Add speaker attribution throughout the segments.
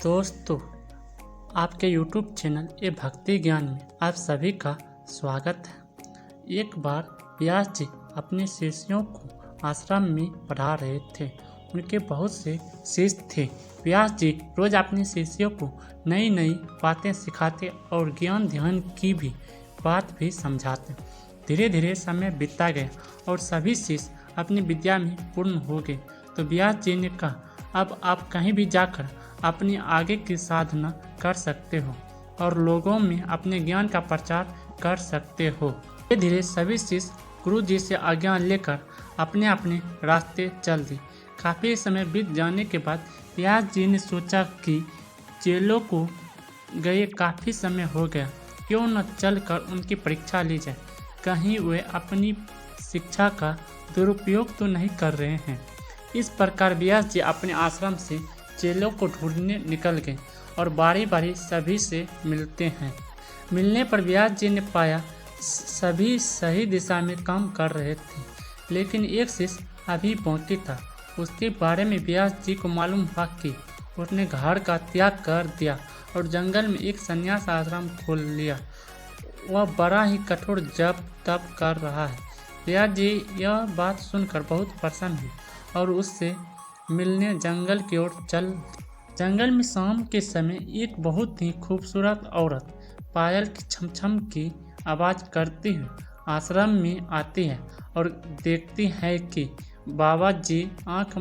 Speaker 1: दोस्तों, आपके YouTube channel ए भक्ति ज्ञान में आप सभी का स्वागत है। एक बार व्यास जी अपने शिष्यों को आश्रम में पढ़ा रहे थे। उनके बहुत से शिष्य थे। व्यास जी रोज अपने शिष्यों को नई नई बातें सिखाते और ज्ञान ध्यान की भी बात भी समझाते। धीरे धीरे समय बीतता गया और सभी शिष्य अपनी विद्या में पूर्ण हो गए। तो व्यास जी ने कहा, अब आप कहीं भी जाकर अपनी आगे की साधना कर सकते हो और लोगों में अपने ज्ञान का प्रचार कर सकते हो। धीरे धीरे सभी शिष्य गुरु जी से आज्ञा लेकर अपने अपने रास्ते चल दिए। काफ़ी समय बीत जाने के बाद व्यास जी ने सोचा कि चेलों को गए काफ़ी समय हो गया, क्यों न चलकर उनकी परीक्षा ली जाए। कहीं वे अपनी शिक्षा का दुरुपयोग तो नहीं कर रहे हैं। इस प्रकार व्यास जी अपने आश्रम से चेलों को ढूंढने निकल गए और बारी बारी सभी से मिलते हैं। मिलने पर व्यास जी ने पाया सभी सही दिशा में काम कर रहे थे, लेकिन एक शिष्य अभी बाकी था। उसके बारे में व्यास जी को मालूम हुआ कि उसने घर का त्याग कर दिया और जंगल में एक संन्यास आश्रम खोल लिया। वह बड़ा ही कठोर जप तप कर रहा है। व्यास जी यह बात सुनकर बहुत प्रसन्न हुए और उससे मिलने जंगल की ओर चल। जंगल में शाम के समय एक बहुत ही खूबसूरत औरत पायल की छम छम की आवाज़ करती हुई आश्रम में आती है और देखती है कि बाबा जी आँख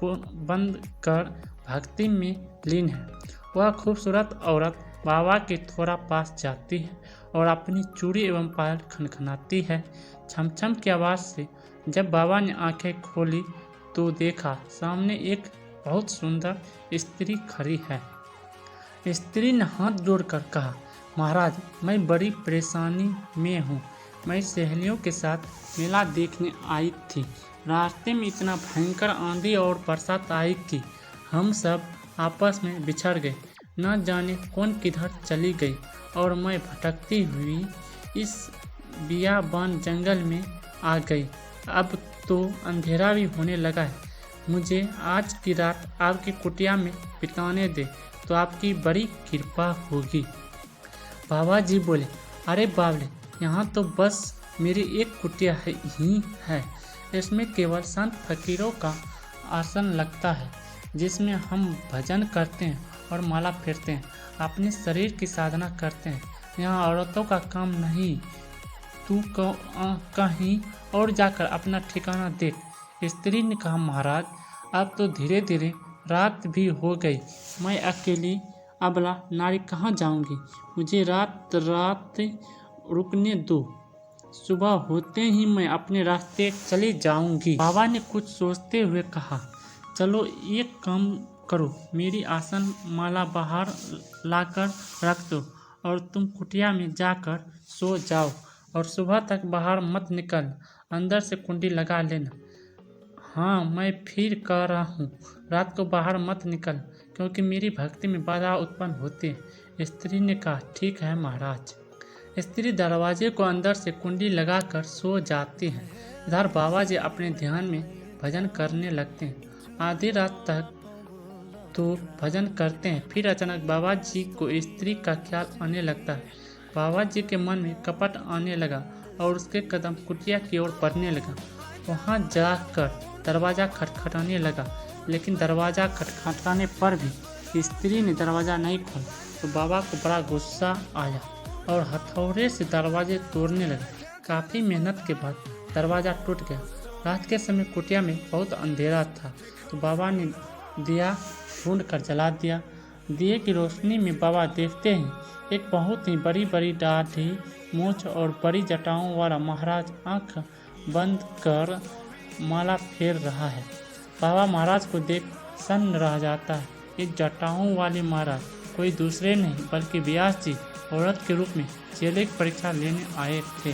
Speaker 1: बंद कर भक्ति में लीन है। वह खूबसूरत औरत बाबा के थोड़ा पास जाती है और अपनी चूड़ी एवं पायल खनखनाती है। छम छम की आवाज़ से जब बाबा ने आंखें खोली तो देखा सामने एक बहुत सुंदर स्त्री खड़ी है। स्त्री ने हाथ जोड़कर कहा, महाराज, मैं बड़ी परेशानी में हूँ। मैं सहेलियों के साथ मेला देखने आई थी। रास्ते में इतना भयंकर आंधी और बरसात आई कि हम सब आपस में बिछड़ गए। न जाने कौन किधर चली गई और मैं भटकती हुई इस बियाबान जंगल में आ गई। अब तो अंधेरा भी होने लगा है। मुझे आज की रात आपकी कुटिया में बिताने दे तो आपकी बड़ी कृपा होगी। बाबा जी बोले, अरे बावले, यहाँ तो बस मेरी एक कुटिया ही है। इसमें केवल संत फकीरों का आसन लगता है, जिसमें हम भजन करते हैं और माला फेरते हैं, अपने शरीर की साधना करते हैं। यहाँ औरतों का काम नहीं। तू कहीं और जाकर अपना ठिकाना देख। स्त्री ने कहा, महाराज, अब तो धीरे धीरे रात भी हो गई। मैं अकेली अबला नारी कहाँ जाऊंगी। मुझे रात रुकने दो। सुबह होते ही मैं अपने रास्ते चली जाऊंगी। बाबा ने कुछ सोचते हुए कहा, चलो एक काम करो, मेरी आसन माला बाहर लाकर रख दो और तुम कुटिया में जाकर सो जाओ और सुबह तक बाहर मत निकल। अंदर से कुंडी लगा लेना। हाँ, मैं फिर कह रहा हूँ, रात को बाहर मत निकल, क्योंकि मेरी भक्ति में बाधा उत्पन्न होती है। स्त्री ने कहा, ठीक है महाराज। स्त्री दरवाजे को अंदर से कुंडी लगाकर सो जाती है। इधर बाबा जी अपने ध्यान में भजन करने लगते हैं। आधी रात तक तो भजन करते हैं। फिर अचानक बाबा जी को स्त्री का ख्याल आने लगता है। बाबा जी के मन में कपट आने लगा और उसके कदम कुटिया की ओर बढ़ने लगा। वहाँ जाकर दरवाज़ा खटखटाने लगा, लेकिन दरवाज़ा खटखटाने पर भी स्त्री ने दरवाज़ा नहीं खोला। तो बाबा को बड़ा गुस्सा आया और हथौड़े से दरवाजे तोड़ने लगा। काफ़ी मेहनत के बाद दरवाज़ा टूट गया। रात के समय कुटिया में बहुत अंधेरा था, तो बाबा ने दिया ढूंढ कर जला दिया। दिए की रोशनी में बाबा देखते ही एक बहुत ही बड़ी बड़ी दाढ़ी, मूंछ और बड़ी जटाओं वाला महाराज आंख बंद कर माला फेर रहा है। बाबा महाराज को देख सन्न रह जाता है। ये जटाओं वाले महाराज कोई दूसरे नहीं बल्कि व्यास जी औरत के रूप में चेले की परीक्षा लेने आए थे।